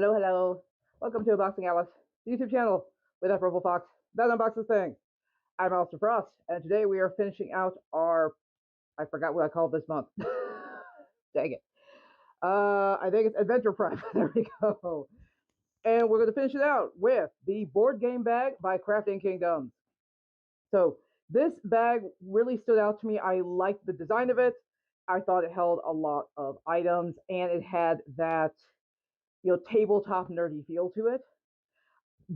Hello, hello. Welcome to Unboxing Alyss, the YouTube channel with that purple fox that unboxes things. I'm Alistair Frost, and today we are finishing out our, I forgot what I called this month. Dang it. I think it's Adventure Prep. There we go. And we're going to finish it out with the board game bag by Crafting Kingdoms. So this bag really stood out to me. I liked the design of it. I thought it held a lot of items, and it had that, tabletop nerdy feel to it.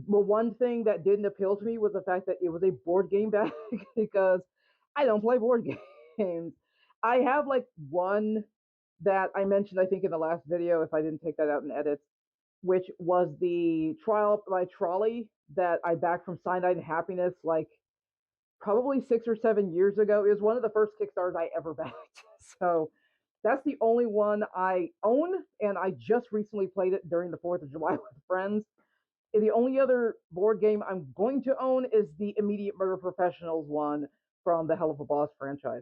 Well, one thing that didn't appeal to me was the fact that it was a board game bag because I don't play board games. I have like one that I mentioned, I think, in the last video, if I didn't take that out in edits, which was the trial by trolley that I backed from Cyanide and Happiness, like probably 6 or 7 years ago. It was one of the first Kickstarters I ever backed. So that's the only one I own, and I just recently played it during the 4th of July with friends. The only other board game I'm going to own is the Immediate Murder Professionals one from the Hell of a Boss franchise.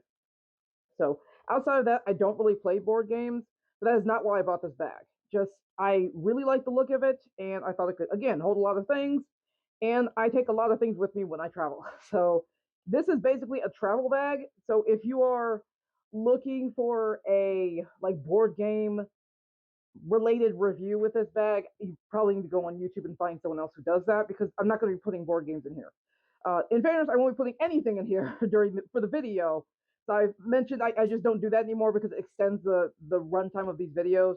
So outside of that, I don't really play board games, but that is not why I bought this bag. Just, I really like the look of it, and I thought it could, again, hold a lot of things, and I take a lot of things with me when I travel. So this is basically a travel bag. So if you are looking for a like board game related review with this bag, you probably need to go on YouTube and find someone else who does that, because I'm not going to be putting board games in here. In fairness, I won't be putting anything in here for the video. So I've mentioned I just don't do that anymore because it extends the runtime of these videos,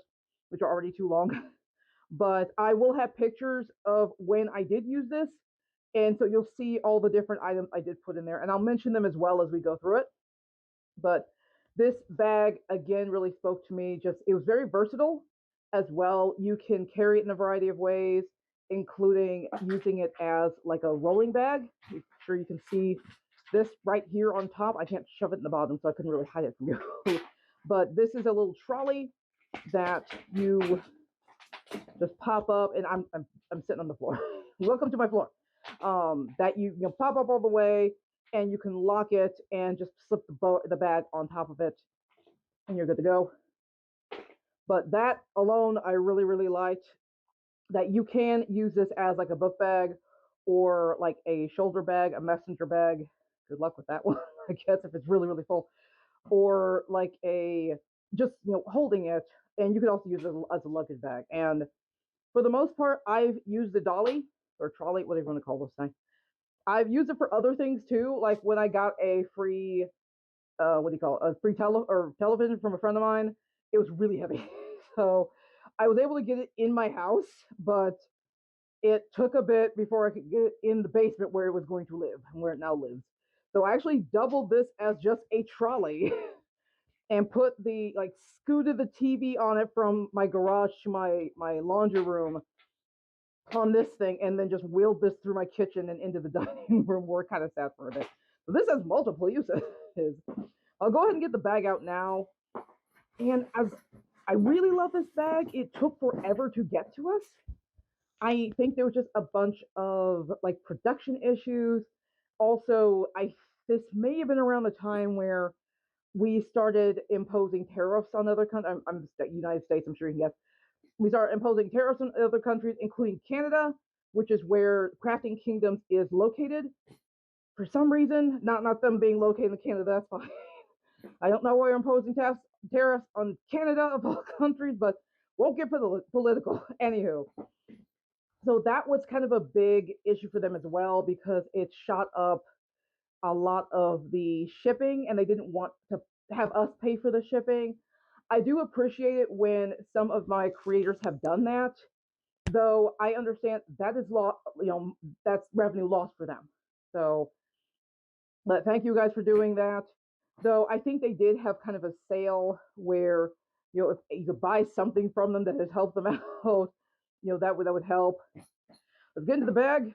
which are already too long. But I will have pictures of when I did use this, and so you'll see all the different items I did put in there, and I'll mention them as well as we go through it. But this bag, again, really spoke to me. Just, it was very versatile as well. You can carry it in a variety of ways, including using it as like a rolling bag. I'm sure you can see this right here on top. I can't shove it in the bottom, so I couldn't really hide it from you. But this is a little trolley that you just pop up, and I'm sitting on the floor. Welcome to my floor. That you pop up all the way, and you can lock it and just slip the bag on top of it, and you're good to go. But that alone, I really, really liked. That you can use this as like a book bag or like a shoulder bag, a messenger bag. Good luck with that one, I guess, if it's really, really full. Or like a, just, holding it. And you could also use it as a luggage bag. And for the most part, I've used the dolly or trolley, whatever you want to call this thing. I've used it for other things too, like when I got a free, what do you call it, a free television from a friend of mine. It was really heavy, so I was able to get it in my house, but it took a bit before I could get it in the basement where it was going to live and where it now lives. So I actually doubled this as just a trolley and put scooted the TV on it from my garage to my laundry room on this thing, and then just wheeled this through my kitchen and into the dining room where it kind of sat for a bit. So this has multiple uses. I'll go ahead and get the bag out now. And as I really love this bag, it took forever to get to us. I think there was just a bunch of like production issues. Also, this may have been around the time where we started imposing tariffs on other countries. I'm United States, I'm sure you can guess. We started imposing tariffs on other countries, including Canada, which is where Crafting Kingdoms is located. For some reason, not them being located in Canada, that's fine. I don't know why you're imposing tariffs on Canada of all countries, but won't get political. Anywho, so that was kind of a big issue for them as well, because it shot up a lot of the shipping, and they didn't want to have us pay for the shipping. I do appreciate it when some of my creators have done that, though I understand that is that's revenue loss for them. So, but thank you guys for doing that. Though I think they did have kind of a sale where, if you could buy something from them that has helped them out, that would help. Let's get into the bag. I'm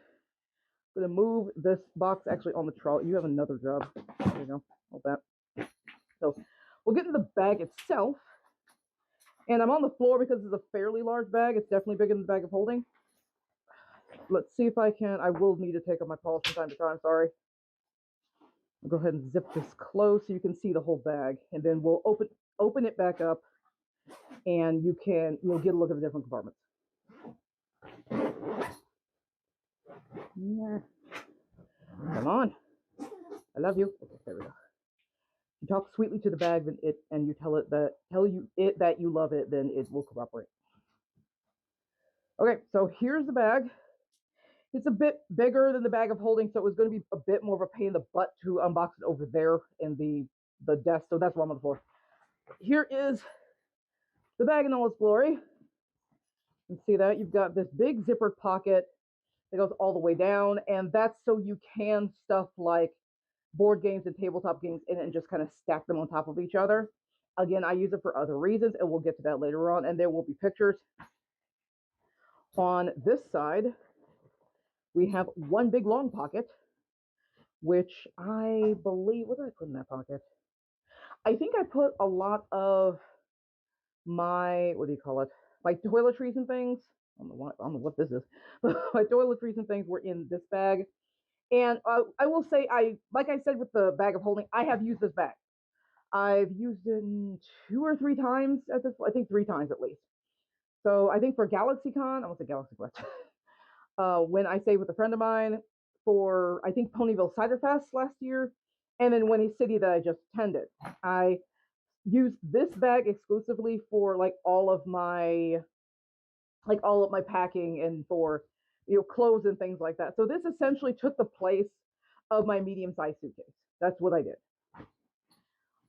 going to move this box actually on the trolley. You have another job. There you go. Hold that. So we'll get into the bag itself. And I'm on the floor because it's a fairly large bag. It's definitely bigger than the bag of holding. Let's see if I will need to take off my polish from time to time. Sorry. I'll go ahead and zip this close so you can see the whole bag. And then we'll open it back up, and you'll get a look at the different compartments. Yeah. Come on. I love you. Okay, there we go. You talk sweetly to the bag, then and you tell it that you love it, then it will cooperate. Okay, so here's the bag. It's a bit bigger than the bag of holding, so it was going to be a bit more of a pain in the butt to unbox it over there in the desk. So that's why I'm on the floor. Here is the bag in all its glory. You can see that you've got this big zippered pocket that goes all the way down, and that's so you can stuff like board games and tabletop games in it and just kind of stack them on top of each other. Again, I use it for other reasons, and we'll get to that later on, and there will be pictures. On this side, we have one big long pocket, which I believe, what did I put in that pocket? I think I put a lot of my, what do you call it? My toiletries and things. I don't know what this is. My toiletries and things were in this bag. And I will say, like I said with the bag of holding, I have used this bag. I've used it 2 or 3 times at this point. I think 3 times at least. So I think for GalaxyCon, I won't say Galaxy Quest. When I stayed with a friend of mine for, I think, Ponyville Cider Fest last year, and then Winnie City that I just attended. I used this bag exclusively for all of my packing and for clothes and things like that. So this essentially took the place of my medium-sized suitcase. That's what I did.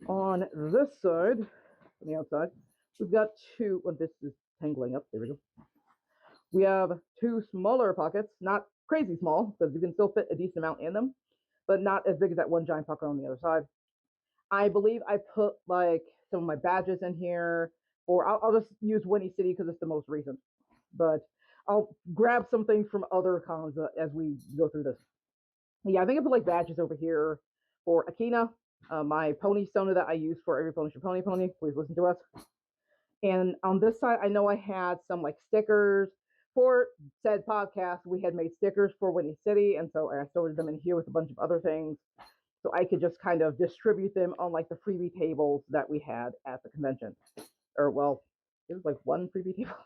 On this side, on the outside, we've got two. Well, this is tangling up. There we go. We have 2 smaller pockets, not crazy small, because you can still fit a decent amount in them, but not as big as that one giant pocket on the other side. I believe I put some of my badges in here, or I'll just use Winnie City because it's the most recent. But I'll grab some things from other cons as we go through this. Yeah, I think I put badges over here for Akina, my pony sona that I use for Everypony should pony. Please listen to us. And on this side, I know I had some stickers for said podcast. We had made stickers for Winnie City, and so I stored them in here with a bunch of other things, so I could just kind of distribute them on the freebie tables that we had at the convention. Or well, it was one freebie table.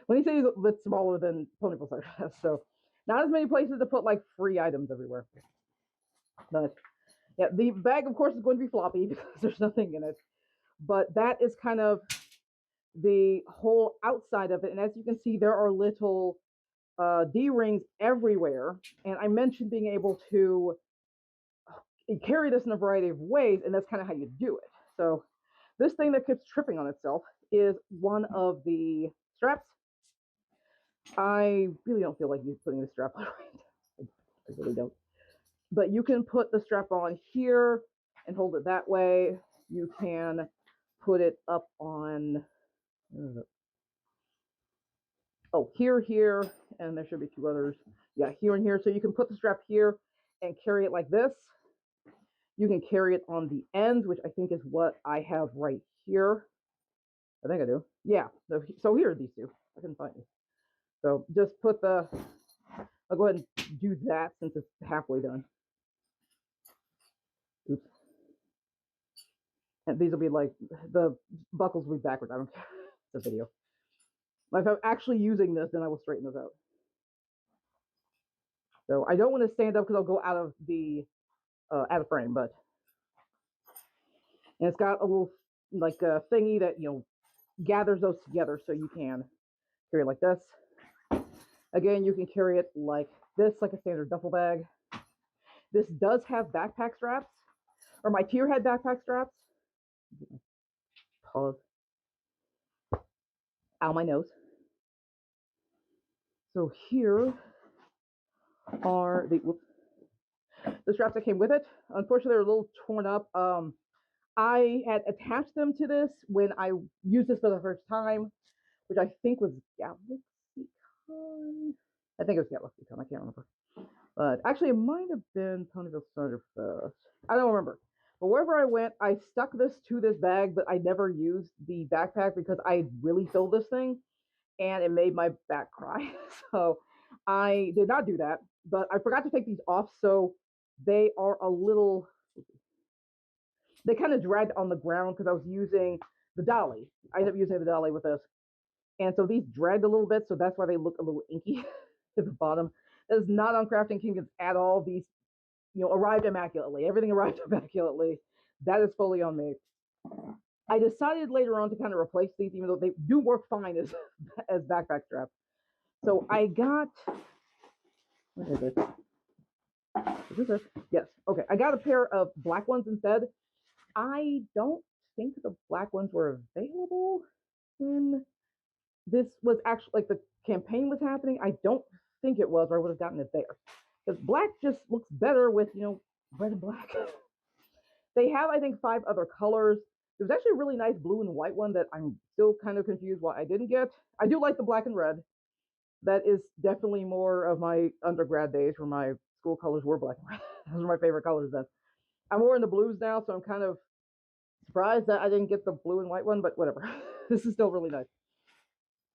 Winnie City is a bit smaller than Ponyville Cider Fest, so not as many places to put free items everywhere. But yeah, the bag, of course, is going to be floppy because there's nothing in it. But that is kind of the whole outside of it. And as you can see, there are little D-rings everywhere. And I mentioned being able to carry this in a variety of ways, and that's kind of how you do it. So this thing that keeps tripping on itself is one of the straps. I really don't feel like putting the strap on right. I really don't. But you can put the strap on here and hold it that way. You can put it up on, here, and there should be 2 others. Yeah, here and here. So you can put the strap here and carry it like this. You can carry it on the ends, which I think is what I have right here. I think I do. Yeah. So here are these 2. I couldn't find it. So just put I'll go ahead and do that since it's halfway done. Oops. And these will be the buckles will be backwards. I don't care. It's a video. If I'm actually using this, then I will straighten those out. So I don't want to stand up because I'll go out of frame, but and it's got a little a thingy that gathers those together so you can carry it like this. Again, you can carry it like this, like a standard duffel bag. This does have backpack straps, or my tier had backpack straps. Pause. Ow, my nose. So here are the straps that came with it. Unfortunately, they're a little torn up. I had attached them to this when I used this for the first time, which I think was GalaxyCon. I think it was GalaxyCon. I can't remember. But actually, it might have been Ponyville Cider Fest. I don't remember. But wherever I went, I stuck this to this bag, but I never used the backpack because I really filled this thing, and it made my back cry. So I did not do that. But I forgot to take these off, so they are a little... They kind of dragged on the ground because I was using the dolly. I ended up using the dolly with this. And so these dragged a little bit, so that's why they look a little inky at the bottom. That is not on Crafting Kingdoms at all. These, arrived immaculately. Everything arrived immaculately. That is fully on me. I decided later on to kind of replace these, even though they do work fine as as backpack straps. So I got, what is it? Is this it? Yes. Okay. I got a pair of black ones instead. I don't think the black ones were available when this was actually, like, the campaign was happening. I don't think it was, or I would have gotten it there. Because black just looks better with, red and black. They have, I think, 5 other colors. There was actually a really nice blue and white one that I'm still kind of confused why I didn't get. I do like the black and red. That is definitely more of my undergrad days where my school colors were black and red. Those are my favorite colors then. I'm more in the blues now, so I'm kind of surprised that I didn't get the blue and white one, but whatever. This is still really nice.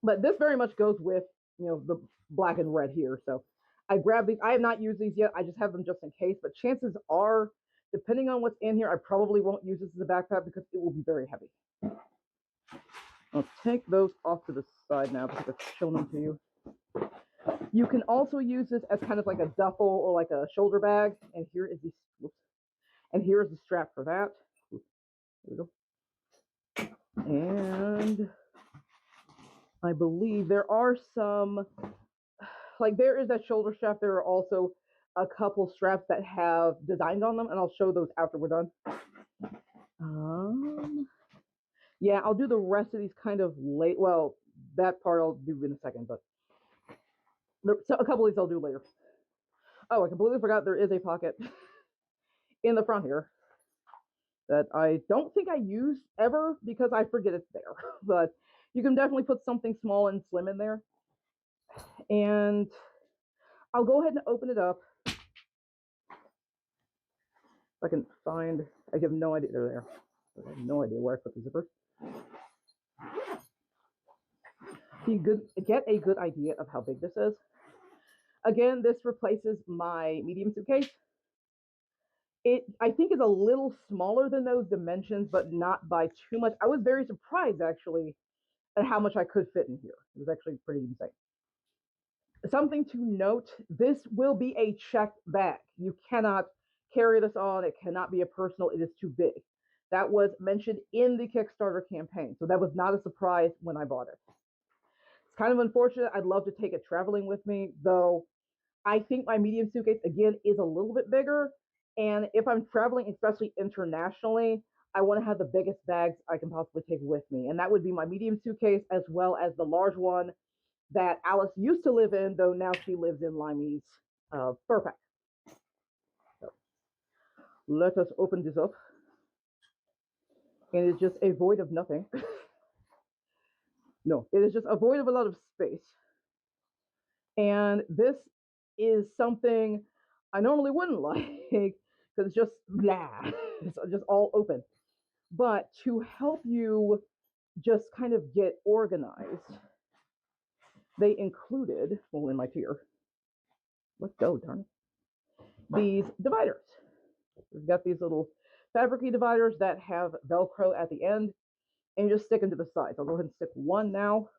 But this very much goes with, the black and red here. So I grabbed these. I have not used these yet. I just have them just in case. But chances are, depending on what's in here, I probably won't use this as a backpack because it will be very heavy. I'll take those off to the side now because I've shown them to you. You can also use this as kind of like a duffel or like a shoulder bag. And here is the strap for that. There we go. And I believe there are some, like, there is that shoulder strap. There are also a couple straps that have designs on them, and I'll show those after we're done. Yeah, I'll do the rest of these kind of late. Well, that part I'll do in a second, but so a couple of these I'll do later. Oh, I completely forgot there is a pocket in the front here that I don't think I use ever because I forget it's there. But you can definitely put something small and slim in there. And I'll go ahead and open it up. If I can find, I have no idea, they're there. I have no idea where I put the zipper. You get a good idea of how big this is. Again, this replaces my medium suitcase. It, I think, is a little smaller than those dimensions, but not by too much. I was very surprised, actually, at how much I could fit in here. It was actually pretty insane. Something to note, this will be a checked bag. You cannot carry this on. It cannot be a personal. It is too big. That was mentioned in the Kickstarter campaign, so that was not a surprise when I bought it. It's kind of unfortunate. I'd love to take it traveling with me, though I think my medium suitcase, again, is a little bit bigger. And if I'm traveling, especially internationally, I want to have the biggest bags I can possibly take with me. And that would be my medium suitcase as well as the large one that Alyss used to live in, though now she lives in Limey's fur pack. So let us open this up. And it's just a void of nothing. No, it is just a void of a lot of space. And this is something I normally wouldn't like because it's just blah. It's just all open. But to help you just kind of get organized, they included, well, in my tier, let's go, darn it, these dividers. We've got these little fabricy dividers that have Velcro at the end, and you just stick them to the sides. I'll go ahead and stick one now.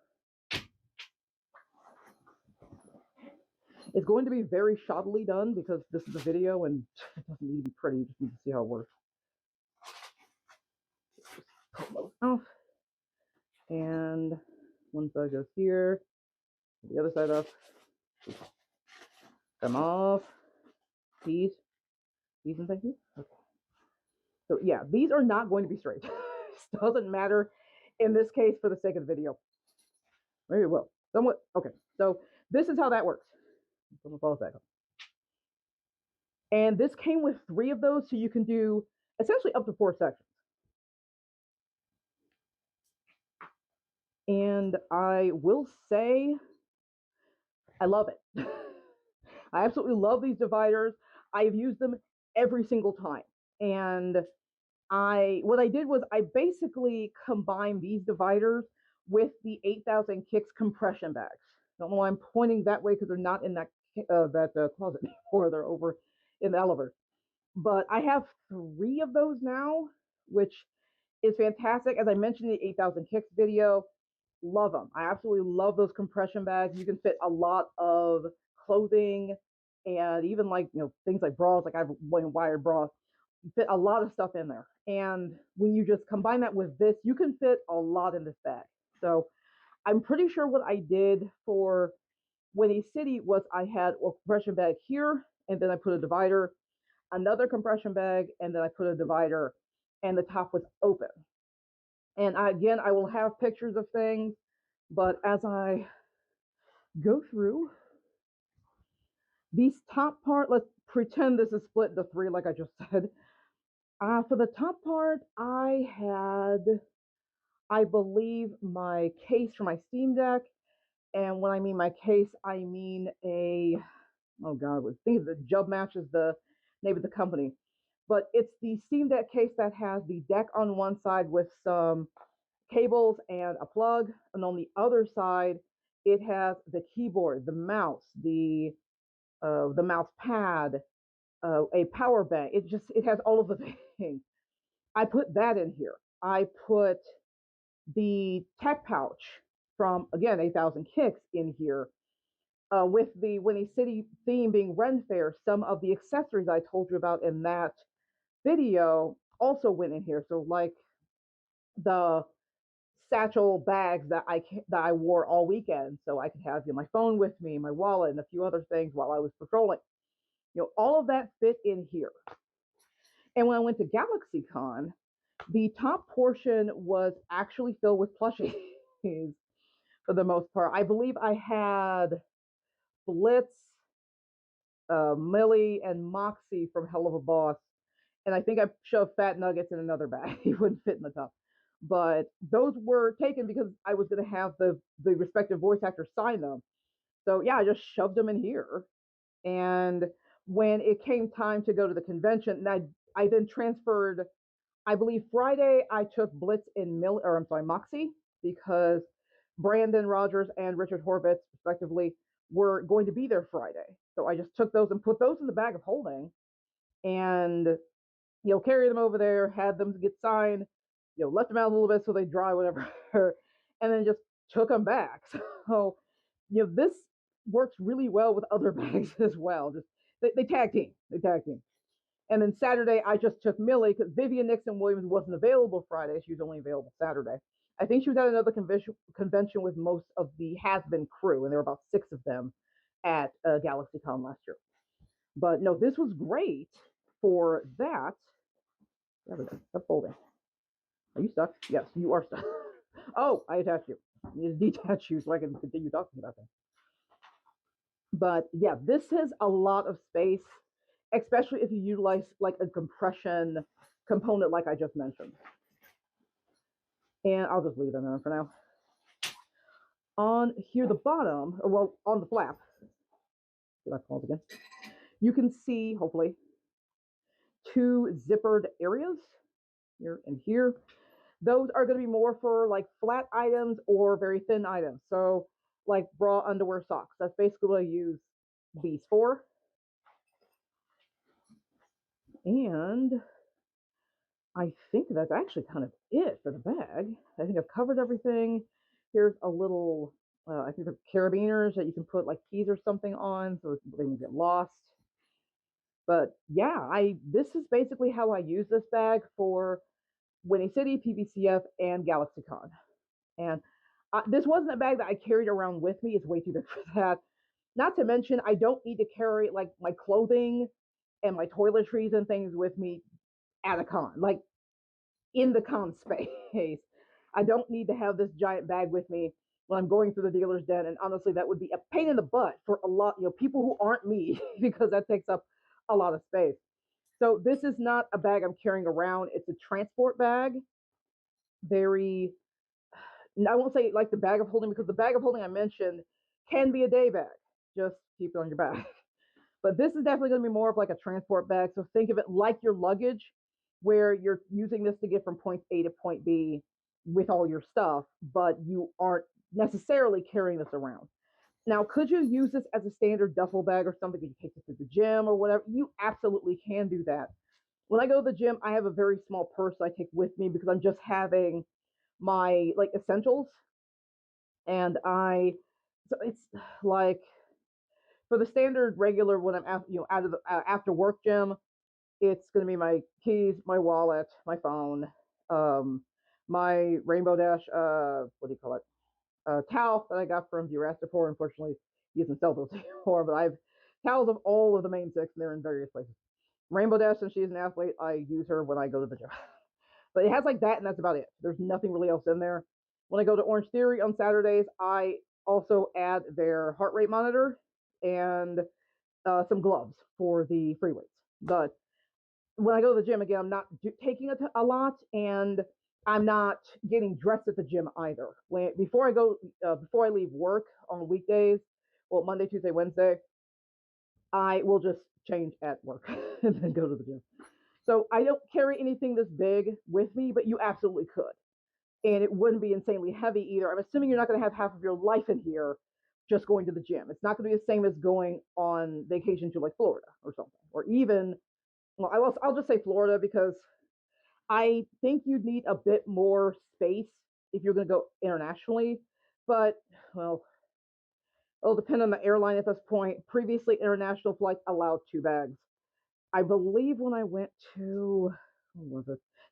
It's going to be very shoddily done because this is a video and it doesn't need to be pretty. You just need to see how it works. Just pull those off. And one side goes here, the other side up. Come off. These and thank you. Okay. So yeah, these are not going to be straight. This doesn't matter in this case for the sake of the video. Maybe it will. Somewhat. Okay, so this is how that works. I'm gonna follow that up. And this came with 3 of those, so you can do essentially up to 4 sections. And I will say, I love it. I absolutely love these dividers. I've used them every single time. And what I did was I basically combined these dividers with the 8,000 Kicks compression bags. I don't know why I'm pointing that way because they're not in that closet anymore. They're over in the elevator. But I have 3 of those now, which is fantastic. As I mentioned in the 8,000 Kicks video, Love them. I absolutely love those compression bags. You can fit a lot of clothing and even like, things like bras, like I have one wired bra. You fit a lot of stuff in there. And when you just combine that with this, you can fit a lot in this bag. So I'm pretty sure what I did for Winnie City was I had a compression bag here, and then I put a divider, another compression bag, and then I put a divider, and the top was open. And again, I will have pictures of things, but as I go through these top part, let's pretend this is split into three, like I just said. For the top part, I had, I believe, my case for my Steam Deck. And when I mean my case, I mean oh God, I think the Jub Match is the name of the company. But it's the Steam Deck case that has the deck on one side with some cables and a plug, and on the other side, it has the keyboard, the mouse, the mouse pad, a power bank. It has all of the things. I put that in here. I put the tech pouch from again 8,000 Kicks in here. With the Winnie City theme being Ren Fair, some of the accessories I told you about in that video also went in here. So like the satchel bags that I wore all weekend, so I could have my phone with me, my wallet, and a few other things while I was patrolling. All of that fit in here. And when I went to GalaxyCon, the top portion was actually filled with plushies for the most part. I believe I had Blitz, Millie, and Moxie from Hell of a Boss. And I think I shoved Fat Nuggets in another bag. He wouldn't fit in the top. But those were taken because I was going to have the respective voice actors sign them. So yeah, I just shoved them in here. And when it came time to go to the convention, and I then transferred, I believe Friday I took Blitz and Moxie, because Brandon Rogers and Richard Horvitz, respectively, were going to be there Friday. So I just took those and put those in the bag of holding, and carry them over there, had them get signed, left them out a little bit so they dry, whatever, and then just took them back. So, this works really well with other bags as well. Just they tag team, And then Saturday, I just took Millie because Vivian Nixon Williams wasn't available Friday. She was only available Saturday. I think she was at another convention with most of the has-been crew, and there were about 6 of them at GalaxyCon last year. But no, this was great for that. There we go. Stop folding. Are you stuck? Yes, you are stuck. Oh, I attached you. I need to detach you so I can continue talking about things. But yeah, this has a lot of space, especially if you utilize like a compression component like I just mentioned. And I'll just leave them in for now. On here, the bottom, or well, on the flap, again, you can see, hopefully, 2 zippered areas here and here. Those are going to be more for like flat items or very thin items. So like bra, underwear, socks. That's basically what I use these for. And I think that's actually kind of it for the bag. I think I've covered everything. Here's a little, I think they're carabiners that you can put like keys or something on so they don't get lost. But yeah, this is basically how I use this bag for Winnie City, PBCF, and GalaxyCon. And this wasn't a bag that I carried around with me. It's way too big for that. Not to mention, I don't need to carry like my clothing and my toiletries and things with me at a con, like in the con space. I don't need to have this giant bag with me when I'm going through the dealer's den. And honestly, that would be a pain in the butt for a lot, people who aren't me, because that takes up a lot of space. So this is not a bag I'm carrying around. It's a transport bag. Very, I won't say like the bag of holding, because the bag of holding I mentioned can be a day bag. Just keep it on your back. But this is definitely going to be more of like a transport bag. So think of it like your luggage, where you're using this to get from point A to point B with all your stuff, but you aren't necessarily carrying this around. Now, could you use this as a standard duffel bag or something that you take this to the gym or whatever? You absolutely can do that. When I go to the gym, I have a very small purse I take with me because I'm just having my like essentials. And so it's like for the standard regular when I'm out, out of the after work gym, it's going to be my keys, my wallet, my phone, um, my Rainbow Dash, what do you call it? Towel that I got from Vurastapur. Unfortunately, he doesn't sell those anymore, but I've towels of all of the main six, and they're in various places. Rainbow Dash, since she's an athlete, I use her when I go to the gym. But it has like that, and that's about it. There's nothing really else in there. When I go to Orange Theory on Saturdays, I also add their heart rate monitor and some gloves for the free weights. But when I go to the gym, again, I'm not taking a lot, and I'm not getting dressed at the gym either. Before I leave work on weekdays, well, Monday, Tuesday, Wednesday, I will just change at work and then go to the gym. So I don't carry anything this big with me, but you absolutely could. And it wouldn't be insanely heavy either. I'm assuming you're not going to have half of your life in here just going to the gym. It's not going to be the same as going on vacation to like Florida or something, or even, well, I'll just say Florida because I think you'd need a bit more space if you're going to go internationally. But, well, it'll depend on the airline at this point. Previously, international flights allowed 2 bags. I believe when I went to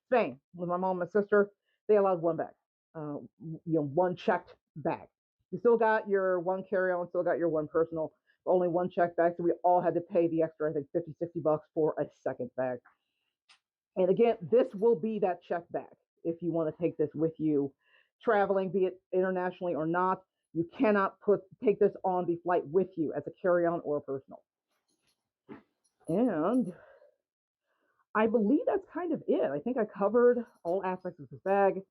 Spain with my mom and my sister, they allowed 1 bag, one checked bag. You still got your 1 carry-on, still got your 1 personal, but only 1 checked bag. So we all had to pay the extra, I think, $50-$60 for a second bag. And again, this will be that checked bag if you want to take this with you traveling, be it internationally or not. You cannot take this on the flight with you as a carry-on or a personal. And I believe that's kind of it. I think I covered all aspects of this bag.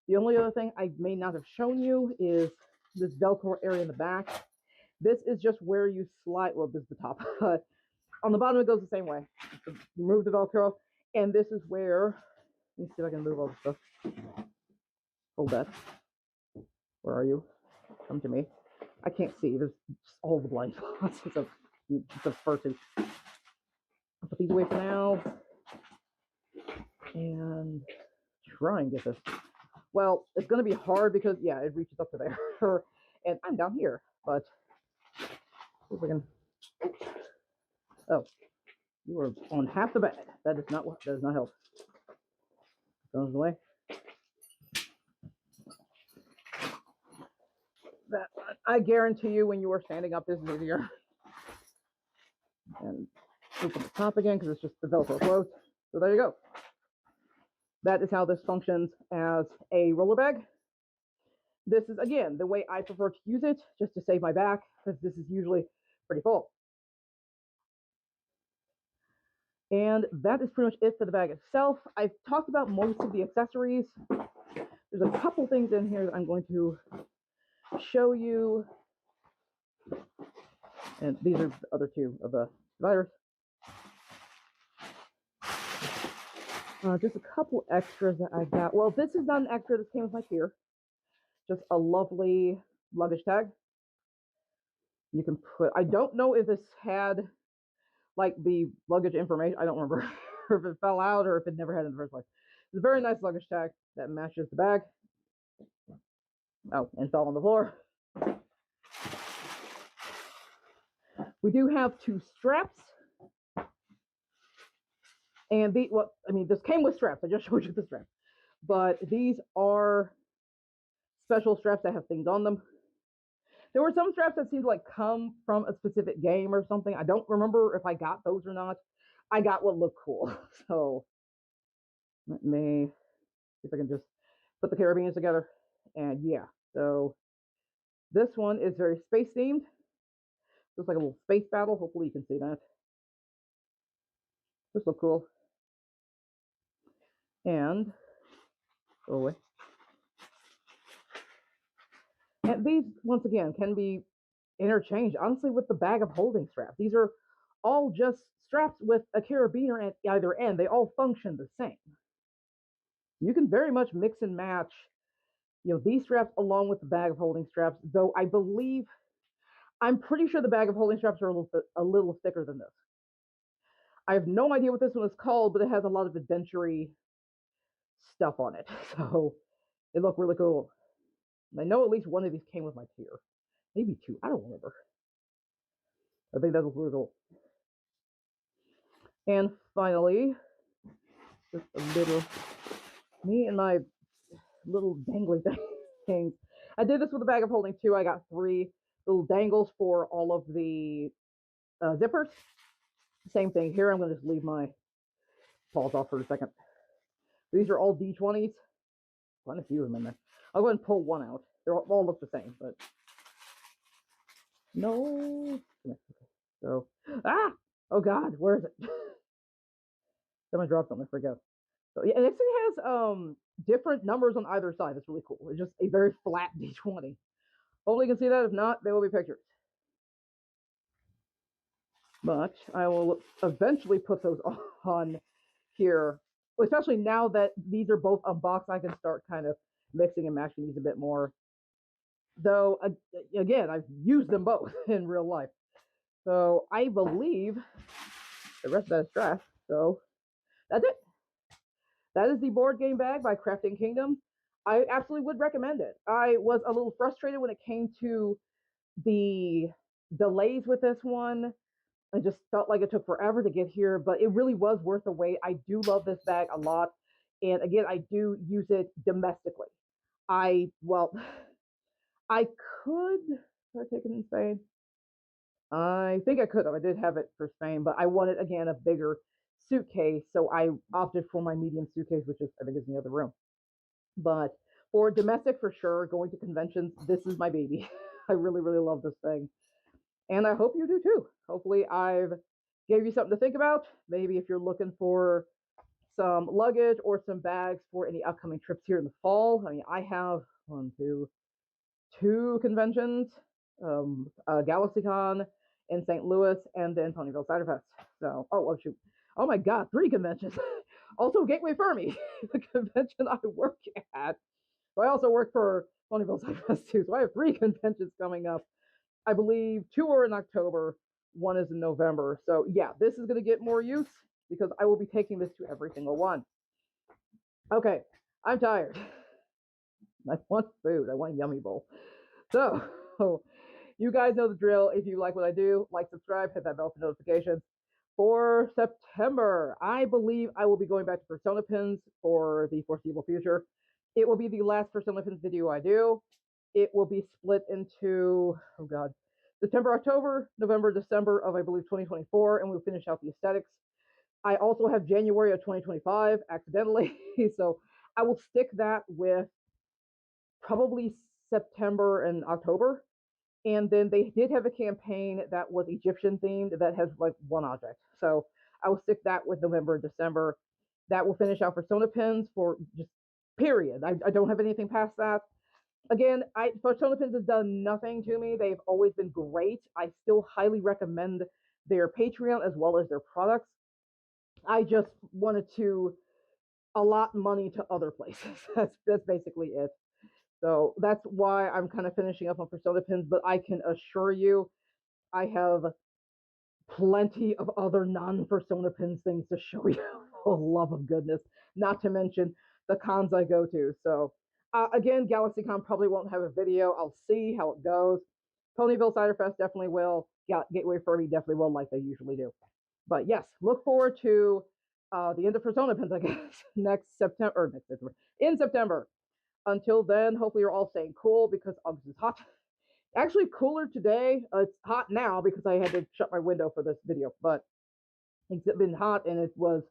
The only other thing I may not have shown you is this Velcro area in the back. This is just where you slide, well, this is the top, but on the bottom it goes the same way. So remove the Velcro, and this is where, let me see if I can move all this stuff. Hold that. Where are you? Come to me. I can't see. There's just all the blind spots. It's a fur tooth. I'll put these away for now. And try and get this. Well, it's going to be hard because, yeah, it reaches up to there. And I'm down here. But, see if we can. Oh, you are on half the bed. That does not help. Goes away. That, I guarantee you when you are standing up, this is easier. And open the top again because it's just the Velcro closed. So there you go. That is how this functions as a roller bag. This is, again, the way I prefer to use it, just to save my back, because this is usually pretty full. And that is pretty much it for the bag itself. I've talked about most of the accessories. There's a couple things in here that I'm going to show you. And these are the other 2 of the dividers. Just a couple extras that I got. Well, this is not an extra. This came with my tier. Just a lovely luggage tag. You can put, I don't know if this had like the luggage information. I don't remember if it fell out or if it never had it in the first place. It's a very nice luggage tag that matches the bag. Oh, and fell on the floor. We do have 2 straps. And this came with straps. I just showed you the straps. But these are special straps that have things on them. There were some straps that seemed to like come from a specific game or something. I don't remember if I got those or not. I got what looked cool. So let me see if I can just put the carabiners together. And yeah, so this one is very space themed. Looks like a little space battle. Hopefully you can see that. This looks cool. And go away. And these, once again, can be interchanged, honestly, with the bag of holding straps. These are all just straps with a carabiner at either end. They all function the same. You can very much mix and match, these straps along with the bag of holding straps, though I'm pretty sure the bag of holding straps are a little thicker than this. I have no idea what this one is called, but it has a lot of adventure-y stuff on it. So it looked really cool. I know at least one of these came with my tier. Maybe two. I don't remember. I think that was really cool. And finally, just a little, me and my little dangly things. I did this with a bag of holding too. I got 3 little dangles for all of the zippers. Same thing here. I'm going to just leave my balls off for a second. These are all D20s. Quite a few of them in there. I'll go ahead and pull one out. They all look the same, but no. So, oh God, where is it? Someone dropped something. Forget. So yeah, this thing has different numbers on either side. It's really cool. It's just a very flat D20. Hopefully you can see that. If not, there will be pictures. But I will eventually put those on here, especially now that these are both unboxed. I can start kind of mixing and matching these a bit more. Though, again, I've used them both in real life. So I believe the rest of that is trash. So that's it. That is the board game bag by Crafting Kingdom. I absolutely would recommend it. I was a little frustrated when it came to the delays with this one. I just felt like it took forever to get here, but it really was worth the wait. I do love this bag a lot. And again, I do use it domestically. I could have taken it in Spain. I think I could have. I did have it for Spain, but I wanted, again, a bigger suitcase. So I opted for my medium suitcase, which is, I think, is in the other room. But for domestic, for sure, going to conventions, this is my baby. I really, really love this thing. And I hope you do too. Hopefully I've gave you something to think about. Maybe if you're looking for some luggage or some bags for any upcoming trips here in the fall. I mean, I have two conventions, GalaxyCon in St. Louis, and then Ponyville Cider Fest. So, shoot. Oh my God, 3 conventions. Also, Gateway Fermi, the convention I work at. So I also work for Ponyville Cider Fest too. So I have 3 conventions coming up. I believe 2 are in October, 1 is in November. So yeah, this is going to get more use because I will be taking this to every single one. Okay, I'm tired. I want food. I want a yummy bowl. So, you guys know the drill. If you like what I do, like, subscribe, hit that bell for notifications. For September, I believe I will be going back to Persona Pins for the foreseeable future. It will be the last Persona Pins video I do. It will be split into, September, October, November, December of, I believe, 2024, and we'll finish out the aesthetics. I also have January of 2025, accidentally, so I will stick that with probably September and October. And then they did have a campaign that was Egyptian themed that has like 1 object. So I will stick that with November and December. That will finish out Persona Pins for just period. I don't have anything past that. Again, Persona Pins has done nothing to me. They've always been great. I still highly recommend their Patreon as well as their products. I just wanted to allot money to other places. That's basically it. So that's why I'm kind of finishing up on Persona Pins, but I can assure you I have plenty of other non-Persona Pins things to show you. For the love of goodness. Not to mention the cons I go to. So again, GalaxyCon probably won't have a video. I'll see how it goes. Ponyville Cider Fest definitely will. Gateway Fermi definitely will, like they usually do. But yes, look forward to the end of Persona Pins, I guess, in September. Until then, hopefully you're all staying cool because August is hot. Actually, cooler today. It's hot now because I had to shut my window for this video, but it's been hot and it was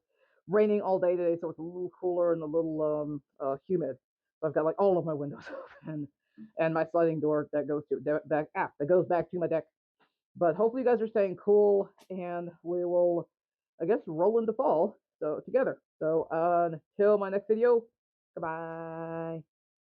raining all day today, so it's a little cooler and a little humid. So I've got like all of my windows open and my sliding door that goes back to my deck. But hopefully you guys are staying cool and we will, I guess, roll into fall together. So until my next video, goodbye.